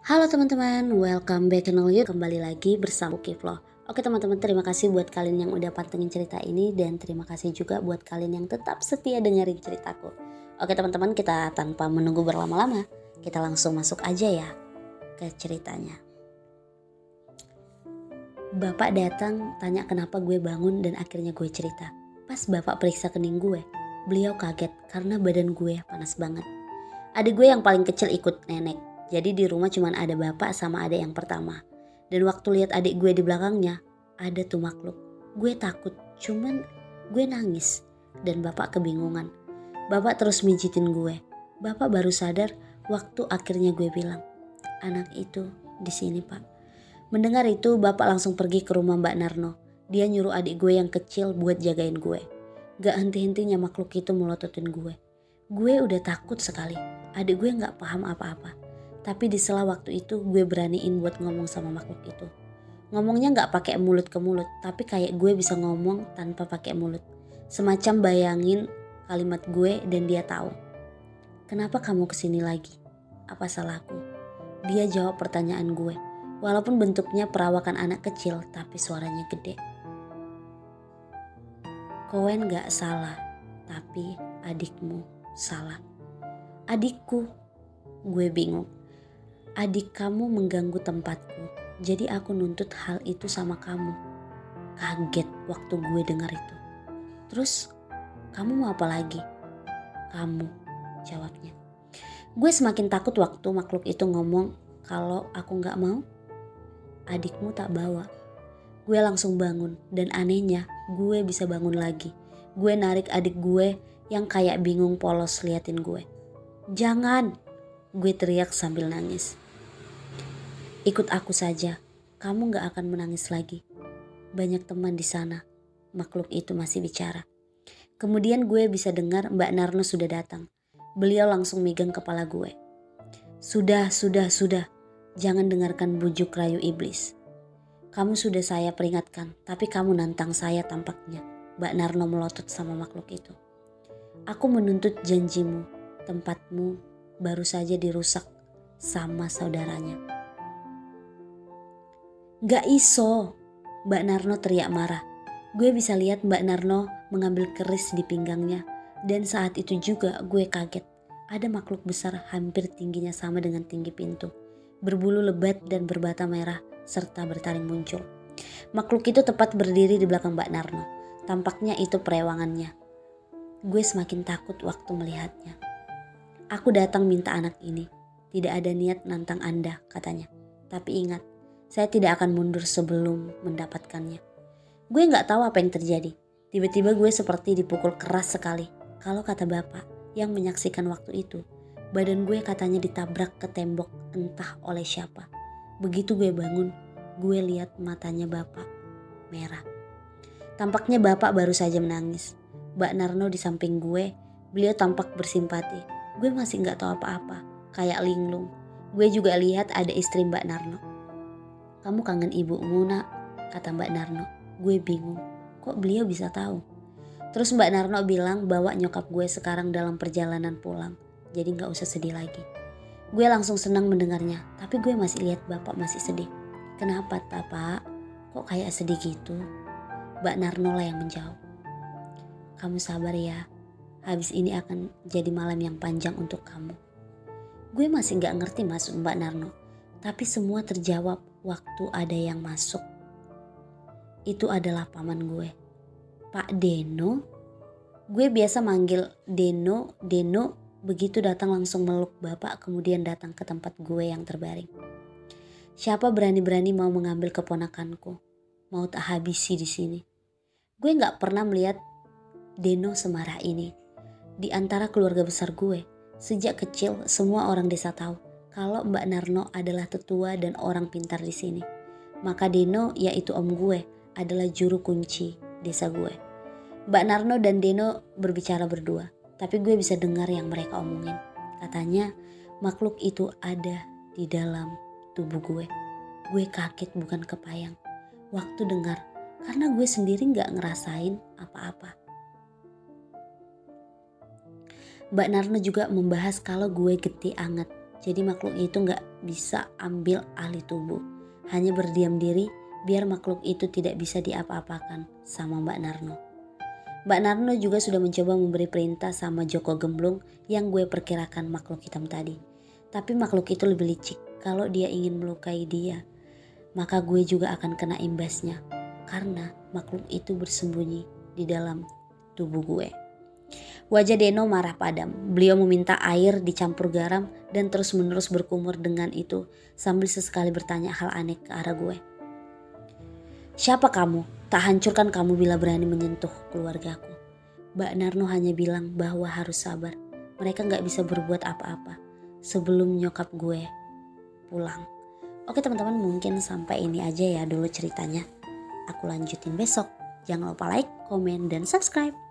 Halo teman-teman, welcome back channel you. Kembali lagi bersama Kiflo. Oke teman-teman, terima kasih buat kalian yang udah pantengin cerita ini. Dan terima kasih juga buat kalian yang tetap setia dengerin ceritaku. Oke teman-teman, kita tanpa menunggu berlama-lama, kita langsung masuk aja ya ke ceritanya. Bapak datang tanya kenapa gue bangun dan akhirnya gue cerita. Pas bapak periksa kening gue, beliau kaget karena badan gue panas banget. Adik gue yang paling kecil ikut nenek. Jadi di rumah cuma ada bapak sama adik yang pertama. Dan waktu lihat adik gue di belakangnya, ada tuh makhluk. Gue takut, cuman gue nangis. Dan bapak kebingungan. Bapak terus mijitin gue. Bapak baru sadar waktu akhirnya gue bilang, anak itu di sini pak. Mendengar itu bapak langsung pergi ke rumah Mbak Narno. Dia nyuruh adik gue yang kecil buat jagain gue. Gak henti-hentinya makhluk itu melototin gue. Gue udah takut sekali. Adik gue gak paham apa-apa. Tapi di sela waktu itu gue beraniin buat ngomong sama makhluk itu. Ngomongnya gak pakai mulut ke mulut, tapi kayak gue bisa ngomong tanpa pakai mulut. Semacam bayangin kalimat gue dan dia tahu. Kenapa kamu kesini lagi? Apa salahku? Dia jawab pertanyaan gue. Walaupun bentuknya perawakan anak kecil, tapi suaranya gede. Koen gak salah, tapi adikmu salah. Adikku, gue bingung. Adik kamu mengganggu tempatku, jadi aku nuntut hal itu sama kamu. Kaget waktu gue dengar itu. Terus, kamu mau apa lagi? Kamu, jawabnya. Gue semakin takut waktu makhluk itu ngomong kalau aku gak mau, adikmu tak bawa. Gue langsung bangun dan anehnya gue bisa bangun lagi. Gue narik adik gue yang kayak bingung polos liatin gue. Jangan, gue teriak sambil nangis. Ikut aku saja, kamu gak akan menangis lagi. Banyak teman di sana, makhluk itu masih bicara. Kemudian gue bisa dengar Mbak Narno sudah datang. Beliau langsung megang kepala gue. Sudah, jangan dengarkan bujuk rayu iblis. Kamu sudah saya peringatkan, tapi kamu nantang saya tampaknya. Mbak Narno melotot sama makhluk itu. Aku menuntut janjimu, tempatmu baru saja dirusak sama saudaranya. Gak iso, Mbak Narno teriak marah. Gue bisa lihat Mbak Narno mengambil keris di pinggangnya. Dan saat itu juga gue kaget. Ada makhluk besar hampir tingginya sama dengan tinggi pintu. Berbulu lebat dan berbata merah serta bertaring muncul. Makhluk itu tepat berdiri di belakang Mbak Narno. Tampaknya itu perewangannya. Gue semakin takut waktu melihatnya. Aku datang minta anak ini. Tidak ada niat nantang Anda, katanya. Tapi ingat, saya tidak akan mundur sebelum mendapatkannya. Gue gak tahu apa yang terjadi. Tiba-tiba gue seperti dipukul keras sekali. Kalau kata bapak yang menyaksikan waktu itu, badan gue katanya ditabrak ke tembok entah oleh siapa. Begitu gue bangun, gue lihat matanya bapak merah. Tampaknya bapak baru saja menangis. Mbak Narno di samping gue, beliau tampak bersimpati. Gue masih gak tahu apa-apa, kayak linglung. Gue juga lihat ada istri Mbak Narno. Kamu kangen ibumu nak, kata Mbak Narno. Gue bingung, kok beliau bisa tahu? Terus Mbak Narno bilang bawa nyokap gue sekarang dalam perjalanan pulang. Jadi gak usah sedih lagi. Gue langsung senang mendengarnya, tapi gue masih lihat bapak masih sedih. Kenapa pak? Kok kayak sedih gitu? Mbak Narno lah yang menjawab. Kamu sabar ya, habis ini akan jadi malam yang panjang untuk kamu. Gue masih gak ngerti maksud Mbak Narno, tapi semua terjawab waktu ada yang masuk. Itu adalah paman gue, Pak Deno. Gue biasa manggil Deno. Begitu datang langsung meluk bapak, kemudian datang ke tempat gue yang terbaring. Siapa berani-berani mau mengambil keponakanku? Mau tak habisi di sini. Gue gak pernah melihat Deno semarah ini. Di antara keluarga besar gue, sejak kecil semua orang desa tahu kalau Mbak Narno adalah tetua dan orang pintar di sini. Maka Deno, yaitu om gue, adalah juru kunci desa gue. Mbak Narno dan Deno berbicara berdua, tapi gue bisa dengar yang mereka omongin. Katanya makhluk itu ada di dalam tubuh gue. Gue kaget bukan kepayang waktu dengar, karena gue sendiri gak ngerasain apa-apa. Mbak Narno juga membahas kalau gue getih anget. Jadi makhluk itu gak bisa ambil alih tubuh. Hanya berdiam diri biar makhluk itu tidak bisa diapa-apakan sama Mbak Narno. Mbak Narno juga sudah mencoba memberi perintah sama Joko Gemblung yang gue perkirakan makhluk hitam tadi. Tapi makhluk itu lebih licik. Kalau dia ingin melukai dia, maka gue juga akan kena imbasnya. Karena makhluk itu bersembunyi di dalam tubuh gue. Wajah Deno marah padam. Beliau meminta air dicampur garam dan terus-menerus berkumur dengan itu sambil sesekali bertanya hal aneh ke arah gue. Siapa kamu? Tak hancurkan kamu bila berani menyentuh keluargaku. Mbak Narno hanya bilang bahwa harus sabar. Mereka gak bisa berbuat apa-apa sebelum nyokap gue pulang. Oke teman-teman, mungkin sampai ini aja ya dulu ceritanya. Aku lanjutin besok. Jangan lupa like, komen, dan subscribe.